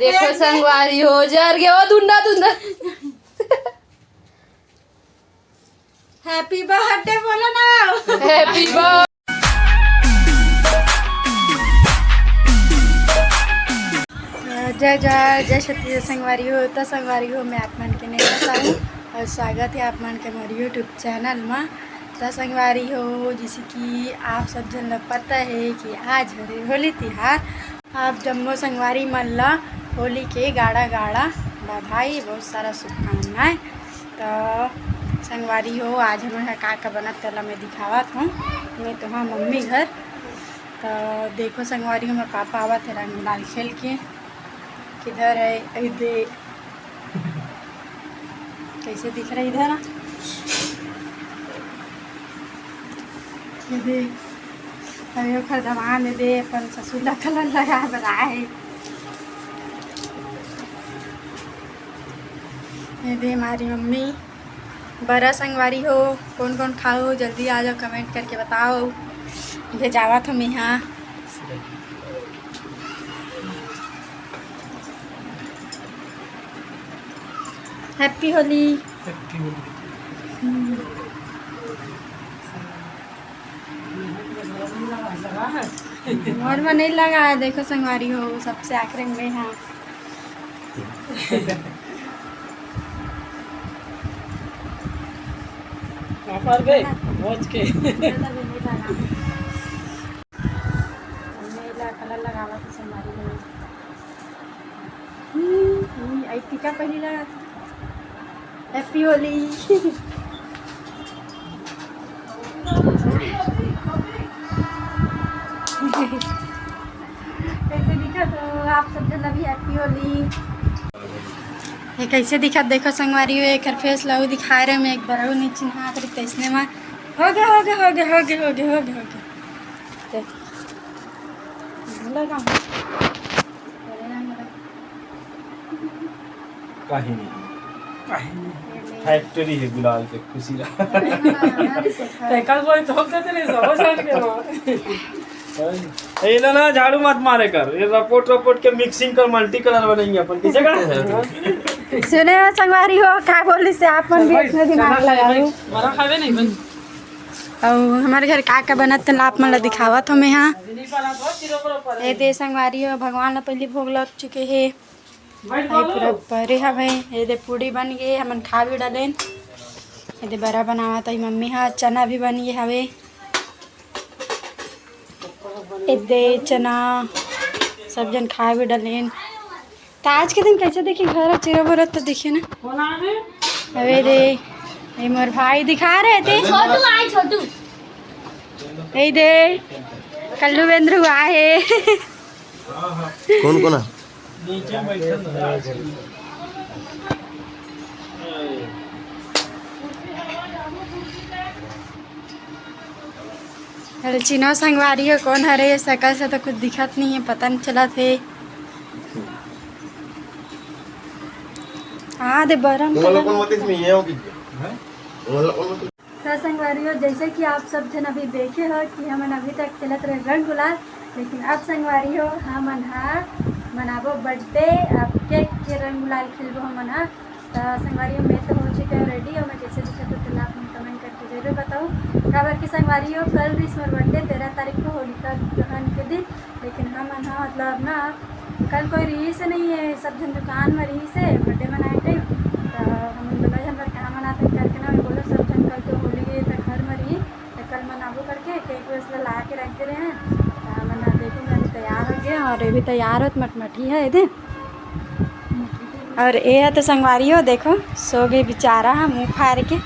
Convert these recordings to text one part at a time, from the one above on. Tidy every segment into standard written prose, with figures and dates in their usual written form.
देखो संगवारी हो जर गया धुंडा धुंडा। हैप्पी बर्थडे बोलो ना। Happy birthday. जय जय जय छत्तीस संगवारी हो तो संगवारी हो मैं आप मन के नहीं बताऊँ और स्वागत है आप मन के हमारे यूट्यूब चैनल में। तो संगवारी हो जैसे कि आप सब जन लोग पता है कि आज होली तिहार आप जम्मो संगवारी मन ला होली के गाड़ा गाड़ा बधाई बहुत सारा शुभकामनाएं। तो संगवारी हो आज हम का बना तला मैं दिखावत हूँ। मैं तो हाँ मम्मी घर। तो देखो संगवारी हो मेरे पापा आवा थे रंग गुलाल खेल के। किधर है इधर कैसे दिख रहा है इधर ना ये खरदमा में दे अपन ससुर ला कलर लगा बना है। ये दे हमारी मम्मी बड़ा संगवारी हो कौन कौन खाओ जल्दी आ जाओ कमेंट करके बताओ भेजावा तो मैं यहाँ। हैप्पी होली। हैप्पी होली। मोर में नहीं लगा है देखो संगवारी हो सबसे आखिरी में हाँ। आप गए पहुंच के कलर लगावा था संगवारी हो। आई टीका पहली लगा था। हैप्पी होली। कैसे दिखा तो आप सब जन अभी हैप्पी होली। ये कैसे दिखा देखो संगवारी हो एक फेस लहू दिखा रहे मैं एक बार नीचे नहा कर तैसने में हो गया हो गया हो गया हो गया हो गया हो गया हो गया लगा फैक्ट्री है गुलाल के खुशी ये ना झाड़ू मत मारे कर ये रपोट के मिक्सिंग कर मल्टी कलर बनेंगे अपन किसे कर सुने हो संगवारी हो क्या बोली से आप मन भी इसमें दिमाग लगाओ मारा खावे नहीं बन और हमारे घर का बना तो आप मन दिखावा तो मैं यहाँ ये दे संगवारी हो भगवान ने पहले भोग लग चुके हैं पूरा परे है भाई ये दे पूड़ी बन गई हमन खा भी डालें ये दे बड़ा बनावा तो मम्मी हाँ चना भी बन गए हवे ये दे चना सब जन खा भी डालें। तो आज के दिन कैसे देखिए घर चिरो बरत तो देखिए ना अबे दे ये मोर भाई दिखा रहे थे छोटू आए छोटू ये दे कल्लू बेंद्र हुआ है। कौन कौन नीचे बैठल चिनो संगवारी हो कौन हरे शकल से तो कुछ दिखत नहीं है पता नहीं चला थे। हाँ दे बरम तो संगवारी हो जैसे कि आप सब जन अभी देखे हो कि हमन अभी तक खेलत रहे रंग गुलाल लेकिन अब संगवारी हो हमन मनाबो बर्थडे अब केक के रंग गुलाल खेलबो हमन तो संगवारी हो मैं तो हो चुके रेडी और मैं कैसे दिखा तो आप कमेंट करके जरूर बताओ खबर की संगवारी हो कल भी इसमें बर्थडे 13 तारीख को होलिका दहन के दिन लेकिन हम मतलब ना कल कोई रही से नहीं है सब जन दुकान में रही से बर्थडे मनाए टाइम तो हम बोला जन कहाँ मनाते करके ना बोलो सब जन कल तो होली गई तो घर में रही तो कल मनाबो करके केक वैसे ला के रख दे रहे हैं तो मना देखो मैं तैयार हो गया और ये भी तैयार हो मटमठी है इधर और ये है तो संगवारी हो देखो सो गई बेचारा मुँह फाड़ के।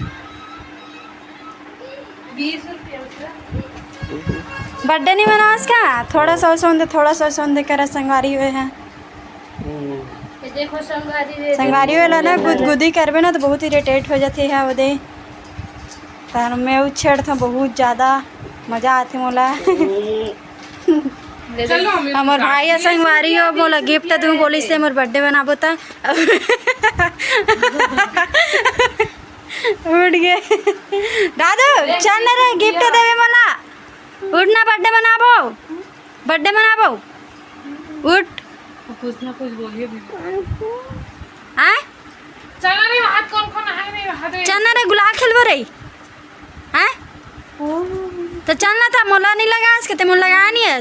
20 रुपया बर्थडे नहीं मना उसका थोड़ा सा सौंदे कर संगवारी हुए हैं। देखो संगवारी वाला ना गुदगुदी करबे ना तो बहुत इरिटेट हो जाती है वो दे तार मैं उछेड़ था बहुत ज़्यादा मज़ा आती मोला। हमार भाई संगवारी हो बोला गिफ्ट तुम बोली से मोर बर्थडे बनाबो ता उठ गए दादू चल रे गिफ्ट देवे मोला उठना बर्थडे मनाबो उठ। कुछ ना कुछ बोलिए आय चला रे हाथ कौन कौन है रे हाथ चलना रे गुलाब खेलबो रे। आय तो चलना था मोला नहीं लगा इसके ते मोला लगा नहीं है।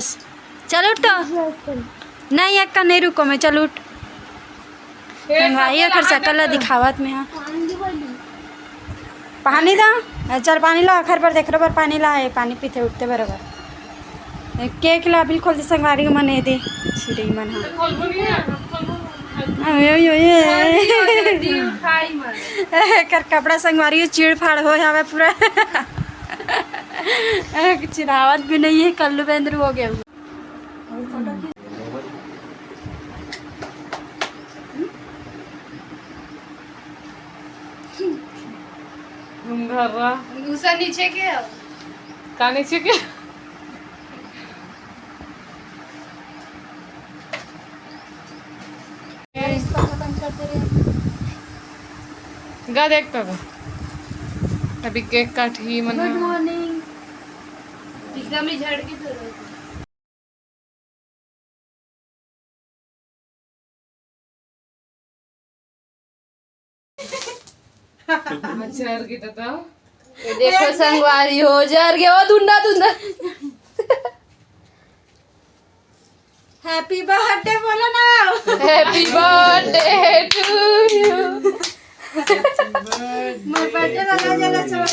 चल उठ तो नहीं एक का नहीं रुको मैं चल उठ। भाई अखर सकल दिखावत में है पानी दा चल पानी ला अखर पर देख रहे पर पानी ला है पानी पीते उठते बराबर केक ला बिल खोल दे संगवारी को मने दे छिड़ी मन हां खोल बोलिए कर कपड़ा संगवारी चिड़ फाड़ हो जावे पूरा चिरावत भी नहीं है कल्लू बेंद्र हो गया। घर्रा दूसरा नीचे के का नीचे के गा देख तो अभी केक काटी मना गुड मॉर्निंग एकदम ही झड़ के तो अच्छा की तो ये देखो संगवारी हो जर गया वो धुंडा धुंडा। हैप्पी बर्थडे बोलो ना। Happy birthday to you. मोर बर्थडे वाला जला सब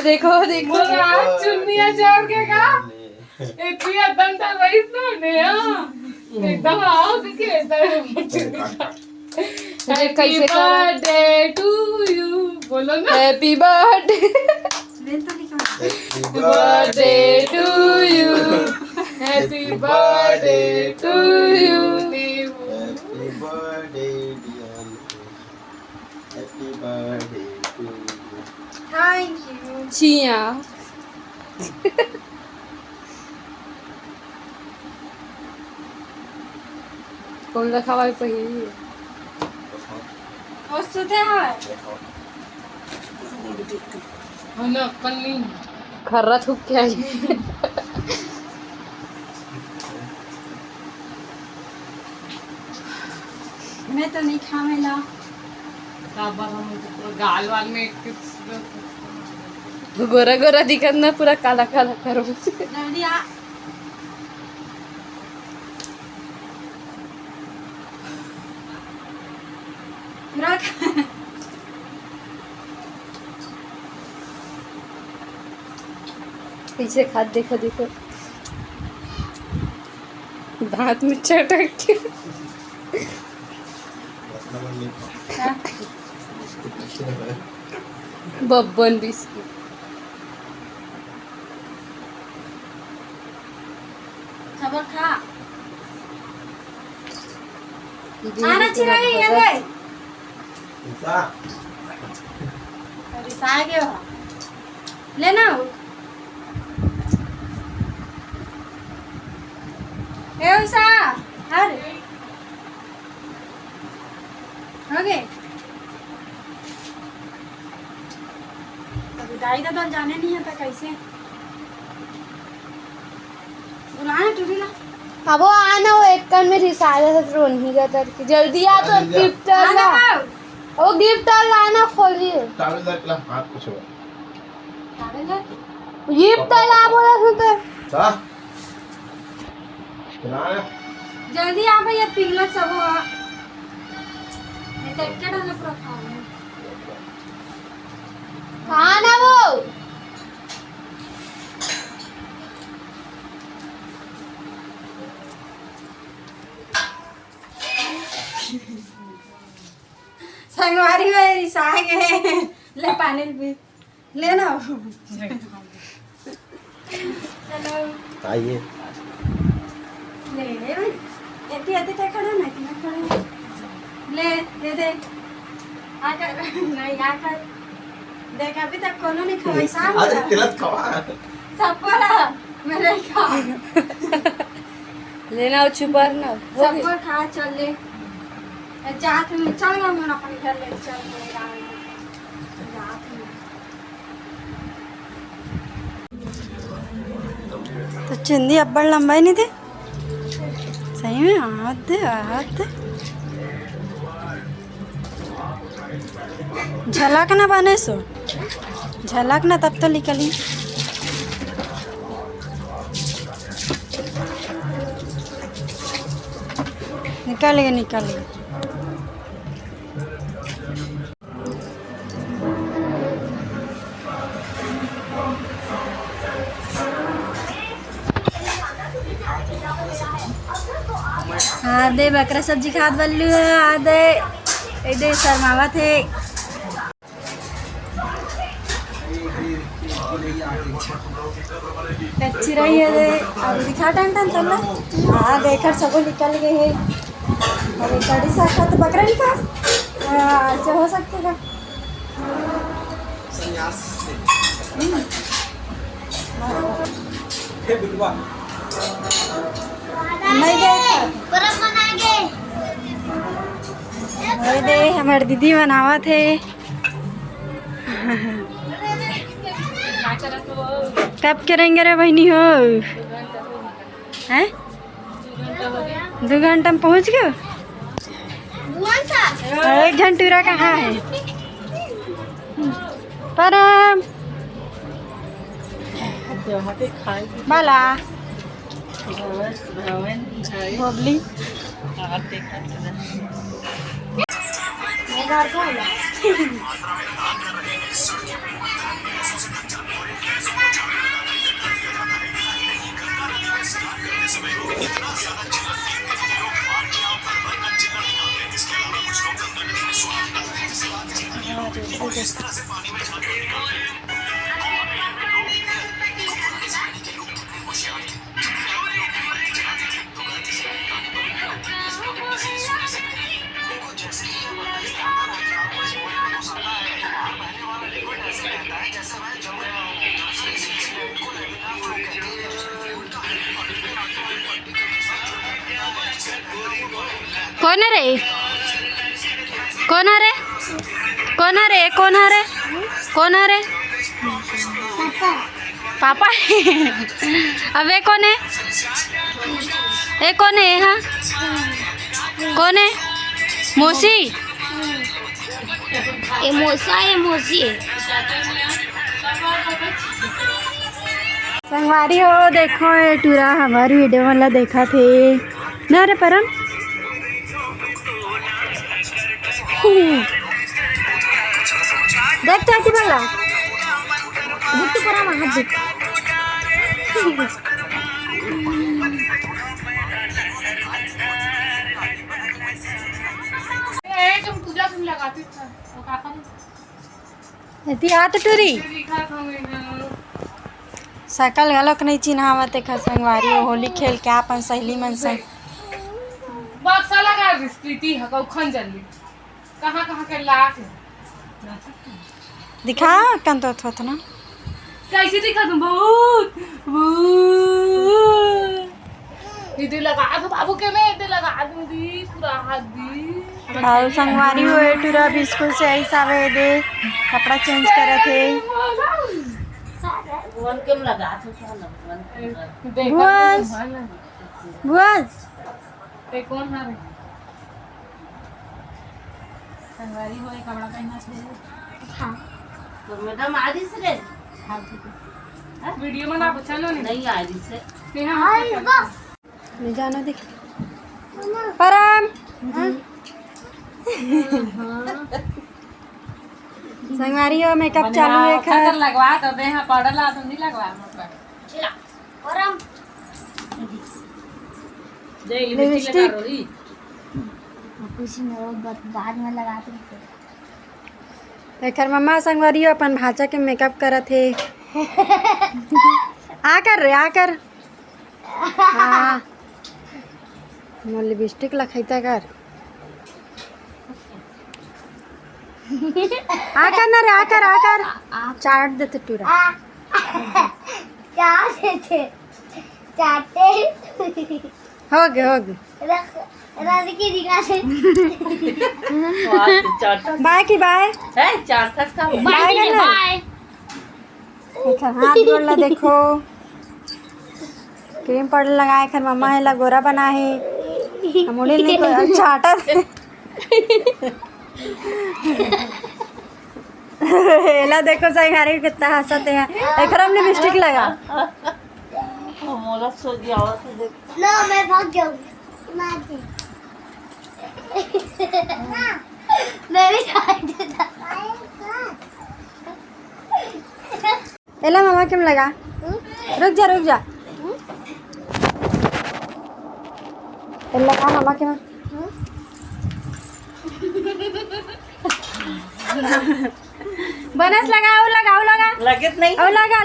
देखो देखो आज चुन्निया जोड़ के का इतनी एकदम था वही तो ने एकदम आओ के कैसे बर्थडे टू यू बोलो ना happy birthday birthday to you happy birthday to you Happy birthday, dear. Happy birthday to you. Thank you. चिया कौन रखा हुआ है पहिए और सुते हैं हम कन्नी खर्रा थूक के आई। मैं तो नहीं खावेला बाबा हम तो पूरा गाल वाल में एक गोरा गोरा दिखत ना पूरा काला काला करो। जल्दी आ पूरा पीछे खाद देखो देखो दांत में चटक के बब्बन बिस्किट सब खा आना चिराई ये गए अरे साए गए हो लेना हो ए उषा अरे हो गए दाई का तो जाने नहीं आता कैसे बुलाना टूटी ना अब वो आना वो एक कान में रिसाया था रोनी का करके जल्दी आ तो गिफ्ट ला वो गिफ्ट लाना खोलिए टावेलदार के हाथ कुछ हुआ गिफ्ट ला बोला सुनते सा ना जल्दी आ भैया पिघला सब हो नहीं तो क्या डालना पूरा खाओ खाना वो संगवारी में रिसाए गए ले पानी पी लेना चलो आइए ले ले भाई एती एती तक खड़ा ना कि ना खड़ा ले दे दे आकर नहीं आकर देख अभी तक कोनो नहीं खवाई साहब अरे तिलक खवा सब बोला मेरे खा लेना छुपा ना सब को खा चल ले जात में चल गया मैं अपन घर ले चल मेरे गाँव में जात में तो चिंदी अब्बड़ लंबाई नहीं थी सही में हाथ हाथ झलक ना बने सो झलक ना तब तो निकली निकल गए आधे बकरा सब्जी खाद बल्लू है आधे इधर शर्मावा थे कच्ची रही है अब दिखा टन टन चल हाँ देखकर सब निकल गए है और एक कड़ी साखा तो बकरा नहीं खा ऐसे हो सकते का नहीं दे हमारे दीदी बनावा थे कब करेंगे रे बहनी हो हैं 2 घंटा में पहुंच गए 1 घंटूरा कहाँ है परम बाला बबली कौन है रे कौन है रे कौन है रे कौन है रे कौन है रे पापा अब ये कौन है ये कौन है हाँ कौन है मौसी ये मौसा है मौसी है संगवारी हो देखो ये टूरा हमारी वीडियो वाला देखा थे ना रे परम देख चाची वाला देख तो परम हाथ देख तुम पूजा तुम लगाती था तो काका इतनी हाथ टूरी दिखा था सकल गलक नहीं चिन्हावत है संगवारी होली खेल के अपन सहेली मन से बक्सा लगा स्थिति है कौन जल्दी कहाँ के लाख दिखा कन तो थोत ना कैसे दिखा तुम बहुत दीदी लगा दो बाबू के में दे लगा दूंगी पूरा हाथ दी और संगवारी हो टूरा भी स्कूल से ऐसा वे दे कपड़ा चेंज करे थे बुआस बुआस ते कौन है संगवारी हो कपड़ा पहना थे हाँ तो मैडम आदि से रे वीडियो में ना पूछा लो नहीं आदि से ले जाना देख परम संगवारी हो मेकअप चालू है खतर लगवा तो दे हां पाउडर ला तो नहीं लगवा परम दे लिपस्टिक लगा रही कुछ बाद में लगाते एकर मम्मा संगवारी हो अपन भाचा के मेकअप करत है आ कर हाँ मोर लिपस्टिक लखैता कर आकर ना रे आकर चाट देते टूरा चाटे हो गए रानी की दिखा बाय की बाय है चार थस का बाय करना देखो हाथ गोड़ देखो क्रीम पाउडर लगाए खर मम्मा है ला गोरा बना है मुड़ी नहीं कोई अच्छा आटा एला देखो संगवारी कितना हंसते हैं एक हमने लिपस्टिक लगा मोला सो गया नो मैं भाग जाऊंगी मैं भी एला मामा क्यों लगा रुक जा एला का मामा क्यों बनस लगा लगत नहीं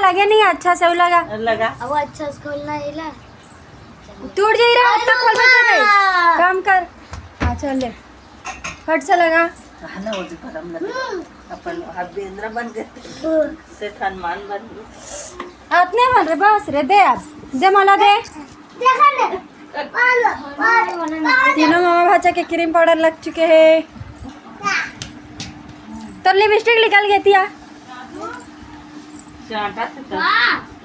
लगे नहीं अच्छा से लगा लगा अब अच्छा खोलना है टूट जाई रहा अब तक खोल बता रहे काम कर हाँ चल ले फट से लगा खाना होती गरम लगे अपन हाथ बेंद्रा बन गए से हनुमान बन गए हाथ नहीं बन रहे बस रे दे अब दे मला दे तीनों मामा भाचा के क्रीम पाउडर लग चुके हैं तो लिपस्टिक निकल गई थी चाटा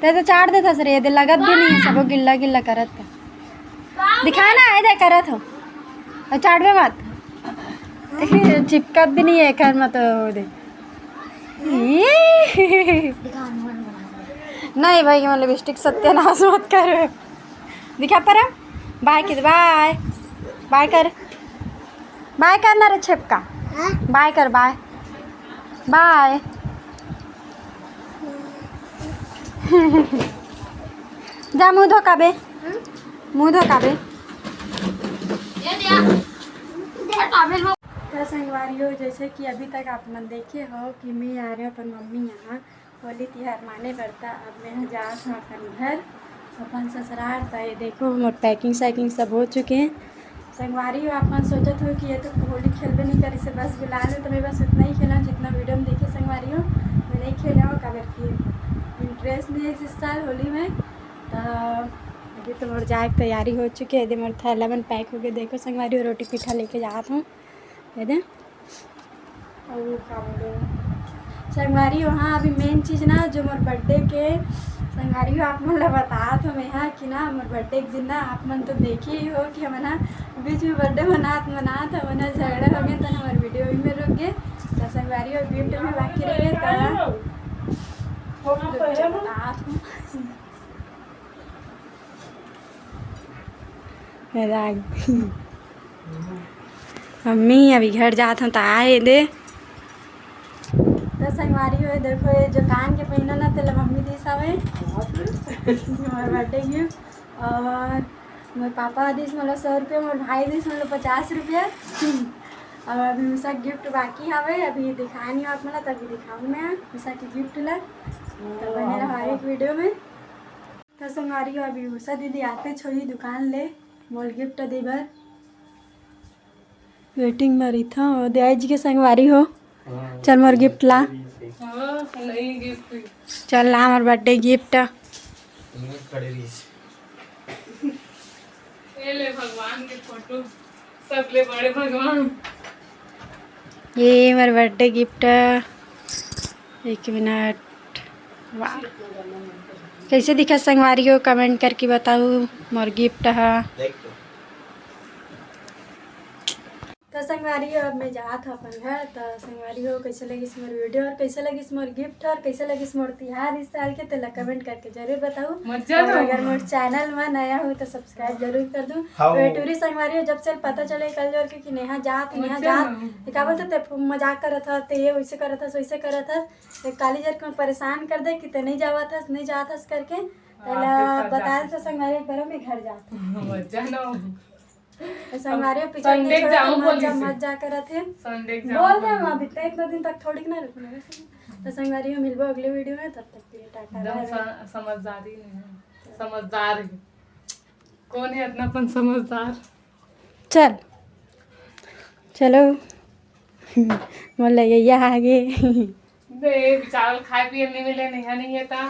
ते तो चाट देता सर ये लगत भी नहीं है सबको गिल्ला गिल्ला करत था दिखाए ना ऐसे करत हो और चाट में मत चिपकत भी नहीं है खैर मत दे नहीं भाई मैं लिपस्टिक सत्यानाश मत कर दिखा पर बाय कर बाय करना रे छिपका बाय कर बाय जा मुँह धो का बे तो संगवारी हो जैसे कि अभी तक आप मन देखे हो कि मैं आ रहे अपन मम्मी यहाँ होली तिहार माने करता अब मैं जा हूँ अपन घर अपन ससुराल तो ये देखो मोर पैकिंग सैकिंग सब हो चुके हैं संगवारी हो अपन सोचत हो कि ये तो होली खेलबे नहीं करी से बस बुला लो तो मैं बस उतना ही खेला जितना वीडियो में देखे संगवारी हो मैं नहीं खेला हो काबर की इंटरेस्ट नहीं है इस साल होली में तो अभी तो मोर जाए की तैयारी हो चुकी है मोर थैला में पैक हो गए देखो संगवारी हो रोटी पीठा लेके जात हूँ दे और क्या बोलो संगवारी हो हाँ अभी मेन चीज़ ना जो मोर बर्थडे के संगवारी हो आप मन बता तो मैं हाँ कि ना मोर बर्थडे के दिन ना आप मन तो देखे ही हो कि हम ना बीच में बर्थडे मनात हमने झगड़ा हो गया तो हमारे वीडियो भी में रुक गए तो संगवारी हो गिफ्ट में बाकी रह गए तो मम्मी अभी घर जात हूँ तो आए दे तो संगवारी हो देखो ये जो कान के पहिना ना तेला मम्मी दी सावे हमारे बर्थडे गिफ्ट और मेरे पापा दिस मतलब 100 रुपये मेरे भाई दिस मतलब 50 रुपये और अभी उषा गिफ्ट बाकी हवे अभी दिखा नहीं आप मतलब तभी दिखाऊँ मैं उषा की गिफ्ट ला तो बने रहा हर एक वीडियो में तो संगवारी हो अभी उषा दीदी आते छोड़ी दुकान ले मोल गिफ्ट दे बर वेटिंग में रही था और दयाई जी के संगवारी हो चल मोर गिफ्ट ला चल ला हमार बर्थडे गिफ्ट ये ले भगवान के फोटो सब ले बड़े भगवान ये मेरा बर्थडे गिफ्ट 1 मिनट वाह कैसे दिखा संगवारी हो कमेंट करके बताओ मोर गिफ्ट है तो संगवारी हो अब मैं जात हूँ अपन घर तो संगवारी हो कैसे लगी मोर वीडियो और कैसे लगी मोर गिफ्ट और कैसे लगी मोर तिहार इस साल के तो कमेंट करके जरूर बताओ और अगर मोर चैनल में नया हो तो सब्सक्राइब जरूर कर दूँ टूरी संगवारी हो जब से पता चले कल जोर के कि नेहा जात क्या बोलते मजाक करा था तो ये वैसे करा था वैसे करा था तो काली जर को परेशान कर दे कि तो नहीं जावा था करके बता दे तो संगवारी एक बार मैं घर जाता संगवारी पीछे मत जा कर थे बोल दे हम अभी तक 1-2 दिन तक थोड़ी ना रुकना तो संगवारी में मिलबो अगले वीडियो में तब तक के लिए टाटा समझदारी नहीं है समझदार कौन है इतना अपन समझदार चलो बोले ये आगे चावल खाए पिए नहीं मिले नहीं है था